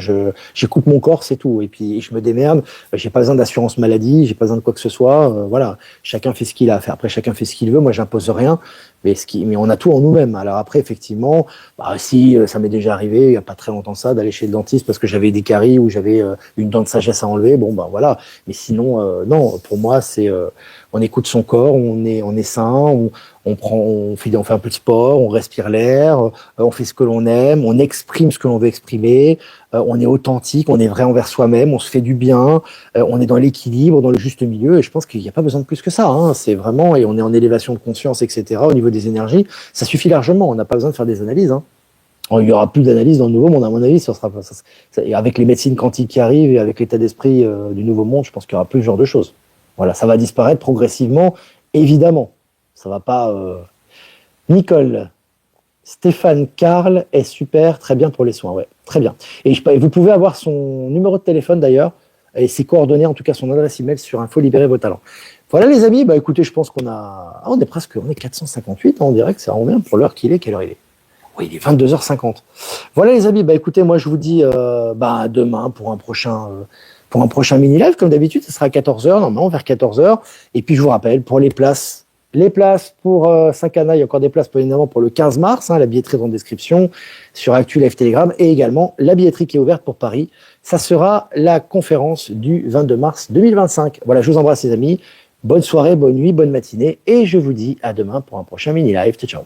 j'écoute mon corps, c'est tout. Et puis je me démerde. J'ai pas besoin d'assurance maladie, j'ai pas besoin de quoi que ce soit. Voilà, chacun fait ce qu'il a à faire. Après, chacun fait ce qu'il veut. Moi, j'impose rien. mais on a tout en nous-mêmes. Alors après, effectivement, si ça m'est déjà arrivé, il n'y a pas très longtemps ça, d'aller chez le dentiste parce que j'avais des caries ou j'avais une dent de sagesse à enlever. Bon, ben voilà. Mais sinon, non, pour moi, c'est on écoute son corps, on est sain, on fait un peu de sport, on respire l'air, on fait ce que l'on aime, on exprime ce que l'on veut exprimer, on est authentique, on est vrai envers soi-même, on se fait du bien, on est dans l'équilibre, dans le juste milieu. Et je pense qu'il n'y a pas besoin de plus que ça. Hein. C'est vraiment, et on est en élévation de conscience, etc. Au niveau des énergies, ça suffit largement. On n'a pas besoin de faire des analyses. Hein. Il n'y aura plus d'analyse dans le nouveau monde, à mon avis. Et avec les médecines quantiques qui arrivent et avec l'état d'esprit du nouveau monde, je pense qu'il y aura plus ce genre de choses. Voilà, ça va disparaître progressivement, évidemment. Ça va pas. Nicole, Stéphane Carl est super, très bien pour les soins, ouais, très bien. Et vous pouvez avoir son numéro de téléphone d'ailleurs et ses coordonnées, en tout cas son adresse email sur Info Libérer vos talents. Voilà les amis, écoutez, je pense on est 458, on dirait que ça revient pour l'heure qu'il est, quelle heure il est. Oui, il est 22h50. Voilà les amis, écoutez, moi je vous dis demain pour un prochain mini-live, comme d'habitude, ce sera à 14h, normalement vers 14h. Et puis je vous rappelle, pour les places pour Sakana, il y a encore des places évidemment pour le 15 mars, la billetterie est en description sur Actu Live Telegram, et également la billetterie qui est ouverte pour Paris. Ça sera la conférence du 22 mars 2025. Voilà, je vous embrasse les amis, bonne soirée, bonne nuit, bonne matinée, et je vous dis à demain pour un prochain mini-live. Ciao, ciao.